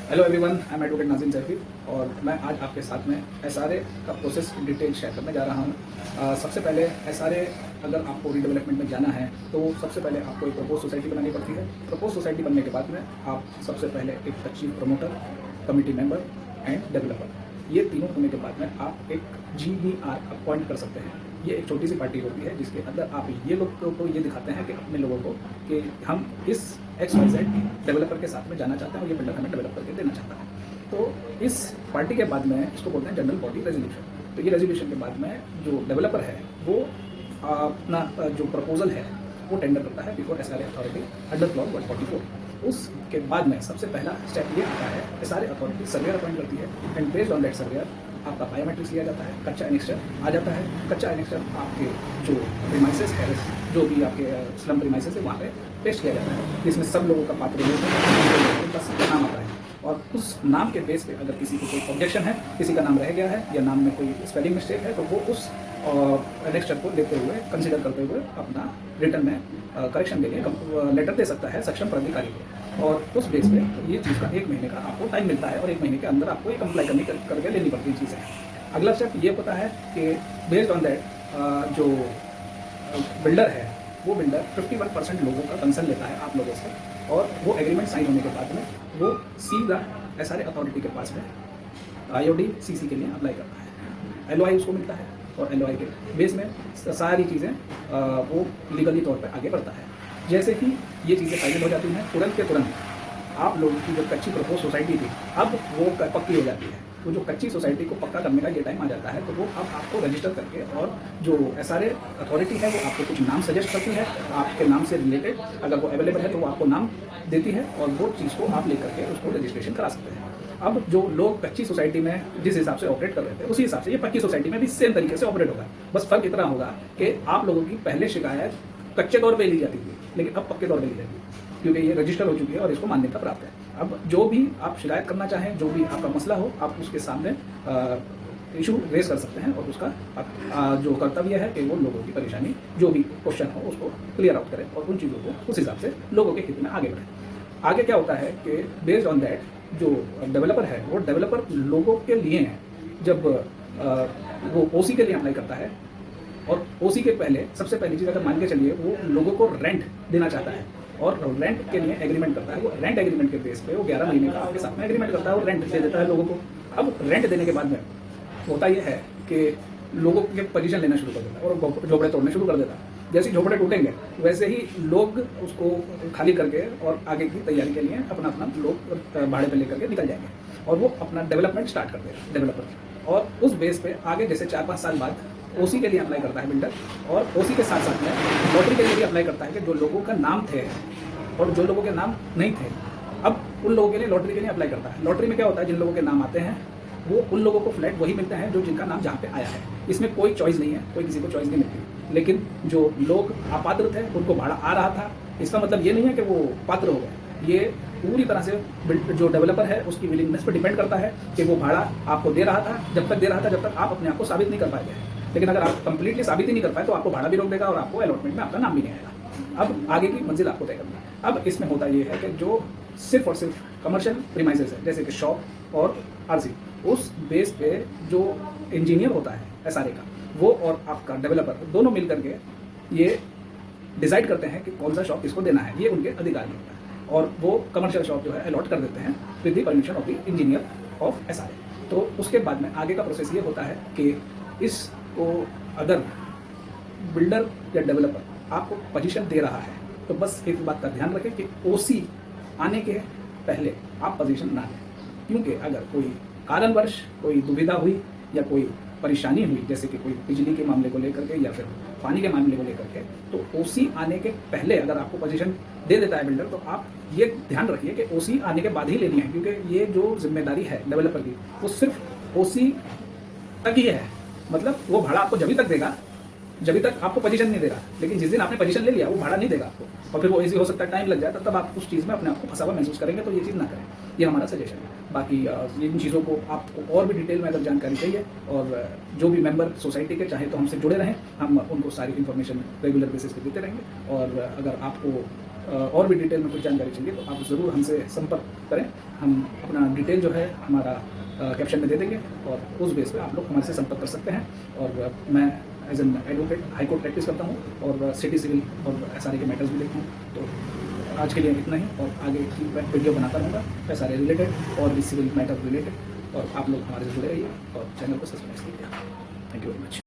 Hello everyone, I am advocate Nazim Saifi और मैं आज आपके साथ में एसआरए का प्रोसेस डिटेल शेयर करने जा रहा हूँ। सबसे पहले एसआरए अगर आपको रीडेवलपमेंट में जाना है तो सबसे पहले आपको एक प्रपोज सोसाइटी बनानी पड़ती है। प्रपोज सोसाइटी बनने के बाद में आप सबसे पहले एक chief promoter, committee member end developer, ये तीनों होने के बाद में आप एक GDR अपॉइंट कर सकते हैं। ये एक छोटी सी पार्टी होती है जिसके अंदर आप ये लोग को ये दिखाते हैं कि अपने लोगों को कि हम इस XYZ डेवलपर के साथ में जाना चाहते हैं और ये बिल्डर हमें डेवलप करके देना चाहता है। तो इस पार्टी के बाद में इसको बोलते हैं जनरल बॉडी रेजोल्यूशन। तो ये रेजोल्यूशन के बाद में जो डेवलपर है वो अपना जो प्रपोजल है वो टेंडर करता है before SRA authority under clause 144। उसके बाद में सबसे पहला स्टेप ये आता है, एसआरए अथॉरिटी सर्वेयर अपॉइंट करती है and based on that surveyor आपका बायोमेट्रिक्स लिया जाता है, कच्चा एनेक्स्चर आ जाता है। कच्चा एनेक्स्चर आपके जो प्रीमाइसेस है, जो भी आपके स्लम प्रीमाइसेस है, वहाँ पे टेस्ट किया जाता है जिसमें सब लोगों का पात्र उनका सबका नाम आता है और उस नाम के बेस पे अगर किसी को कोई ऑब्जेक्शन है, किसी का नाम रह गया है या नाम में कोई स्पेलिंग मिस्टेक है, तो वो उस एनेक्स्चर को लेते हुए, कंसिडर करते हुए अपना रिटर्न में करेक्शन के लिए लेटर दे सकता है सक्षम प्राधिकारी को। और उस बेस पे ये चीज़ का 1 महीने का आपको टाइम मिलता है और 1 महीने के अंदर आपको ये कंप्लाई करके लेनी पड़ती है चीज़ें। अगला स्टेप ये होता है कि बेस्ड ऑन दैट जो बिल्डर है वो बिल्डर 51% लोगों का कंसर्न लेता है आप लोगों से और वो एग्रीमेंट साइन होने के बाद में वो सीधा एसआरए अथॉरिटी के पास में IOD CC के लिए अप्लाई करता है। LOI उसको मिलता है और LOI के बेस में सारी चीज़ें वो लीगली तौर पे आगे बढ़ता है। जैसे ही ये चीज़ें फाइनल हो जाती हैं, तुरंत के तुरंत आप लोगों की जो कच्ची प्रपोज सोसाइटी थी अब वो पक्की हो जाती है। तो जो कच्ची सोसाइटी को पक्का करने का ये टाइम आ जाता है तो वो अब आपको रजिस्टर करके और जो एसआरए अथॉरिटी है वो आपको कुछ नाम सजेस्ट करती है आपके नाम से रिलेटेड, अगर वो अवेलेबल है तो वो आपको नाम देती है और वो चीज़ को आप लेकर के उसको रजिस्ट्रेशन करा सकते हैं। अब जो लोग कच्ची सोसाइटी में जिस हिसाब से ऑपरेट कर रहे थे उसी हिसाब से ये पक्की सोसाइटी में भी सेम तरीके से ऑपरेट होगा। बस फर्क इतना होगा कि आप लोगों की पहले शिकायत कच्चे तौर पे ली जाती थी लेकिन अब पक्के तौर पे ली जाएगी क्योंकि ये रजिस्टर हो चुकी है और इसको मान्यता प्राप्त है। अब जो भी आप शिकायत करना चाहें, जो भी आपका मसला हो, आप उसके सामने इशू रेज कर सकते हैं और उसका जो कर्तव्य है कि वो लोगों की परेशानी, जो भी क्वेश्चन हो उसको क्लियर आउट करें और उन चीज़ों को उस हिसाब से लोगों के हित में आगे बढ़ें। आगे क्या होता है कि बेस्ड ऑन दैट जो डेवलपर है वो डेवलपर लोगों के लिए है। जब वो OC के लिए अप्लाई करता है और OC के पहले सबसे पहली चीज़ अगर मान के चलिए वो लोगों को रेंट देना चाहता है और रेंट के लिए एग्रीमेंट करता है। वो रेंट एग्रीमेंट के बेस पे वो 11 महीने का आपके साथ में एग्रीमेंट करता है और रेंट दे देता है लोगों को। अब रेंट देने के बाद में होता यह है कि लोगों के पोजीशन लेना शुरू कर देता है और झोपड़े तोड़ने शुरू कर देता है। जैसे झोपड़े टूटेंगे वैसे ही लोग उसको खाली करके और आगे की तैयारी के लिए अपना अपना लोग भाड़े पे लेकर के निकल जाएंगे और वो अपना डेवलपमेंट स्टार्ट कर देगा डेवलपर। और उस बेस पे आगे जैसे 4-5 साल बाद OC के लिए अप्लाई करता है बिल्डर और OC के साथ साथ में लॉटरी के लिए भी अप्लाई करता है कि जो लोगों का नाम थे और जो लोगों के नाम नहीं थे अब उन लोगों के लिए लॉटरी के लिए अप्लाई करता है। लॉटरी में क्या होता है, जिन लोगों के नाम आते हैं वो उन लोगों को फ्लैट वही मिलता है जो जिनका नाम जहाँ पे आया है। इसमें कोई चॉइस नहीं है, कोई किसी को चॉइस नहीं मिलती। लेकिन जो लोग अपात्र थे उनको भाड़ा आ रहा था, इसका मतलब ये नहीं है कि वो पात्र हो गए। ये पूरी तरह से जो डेवलपर है उसकी विलिंगनेस पर डिपेंड करता है कि वो भाड़ा आपको दे रहा था, जब तक दे रहा था जब तक आप अपने आप को साबित नहीं कर पाएंगे। लेकिन अगर आप कंप्लीटली साबित ही नहीं कर पाए तो आपको भाड़ा भी रोक देगा और आपको अलॉटमेंट में आपका नाम भी नहीं आएगा। अब आगे की मंजिल आपको तय करनी है। अब इसमें होता ये है कि जो सिर्फ और सिर्फ कमर्शियल प्रीमाइसेस है जैसे कि शॉप और RC, उस बेस पे जो इंजीनियर होता है एसआरए का वो और आपका डेवलपर दोनों मिल करके ये डिसाइड करते हैं कि कौन सा शॉप किसको देना है। ये उनके अधिकार में होता है और वो कमर्शियल शॉप जो है अलॉट कर देते हैं with the permission of the engineer of SRA. तो उसके बाद में आगे का प्रोसेस ये होता है कि इसको अगर बिल्डर या डेवलपर आपको पोजीशन दे रहा है तो बस एक बात का ध्यान रखें कि OC आने के पहले आप पोजीशन ना लें, क्योंकि अगर कोई कारणवश कोई दुविधा हुई या कोई परेशानी हुई, जैसे कि कोई बिजली के मामले को लेकर के या फिर पानी के मामले को लेकर के, तो OC आने के पहले अगर आपको पोजीशन दे देता है बिल्डर तो आप ये ध्यान रखिए कि OC आने के बाद ही लेनी है, क्योंकि ये जो जिम्मेदारी है डेवलपर की वो सिर्फ OC तक ही है। मतलब वो भाड़ा आपको जब तक देगा जब तक आपको पोजीशन नहीं देगा, लेकिन जिस दिन आपने पोजीशन ले लिया वो भाड़ा नहीं देगा आपको और फिर वो ऐसी हो सकता है टाइम लग जाए तब आप उस चीज़ में अपने आप को फंसा हुआ महसूस करेंगे। तो ये चीज़ ना करें, ये हमारा सजेशन है। बाकी इन चीज़ों को आपको और भी डिटेल में अगर जानकारी चाहिए और जो भी मेंबर सोसाइटी के चाहे तो हमसे जुड़े रहें, हम उनको सारी इन्फॉर्मेशन रेगुलर बेसिस पे देते रहेंगे। और अगर आपको और भी डिटेल में कुछ जानकारी चाहिए तो आप ज़रूर हमसे संपर्क करें। हम अपना डिटेल जो है हमारा कैप्शन में दे देंगे और उस बेस पे आप लोग हमारे से संपर्क कर सकते हैं। और मैं as an advocate high court practice करता हूँ और सिटी सिविल और SRA के मैटर्स भी देखता हूँ। तो आज के लिए इतना ही और आगे की मैं वीडियो बनाता रहूँगा SRA रिलेटेड और भी सिविल मैटर रिलेटेड। और आप लोग हमारे से जुड़े रहिए और चैनल को सब्सक्राइब कीजिए। Thank you very much.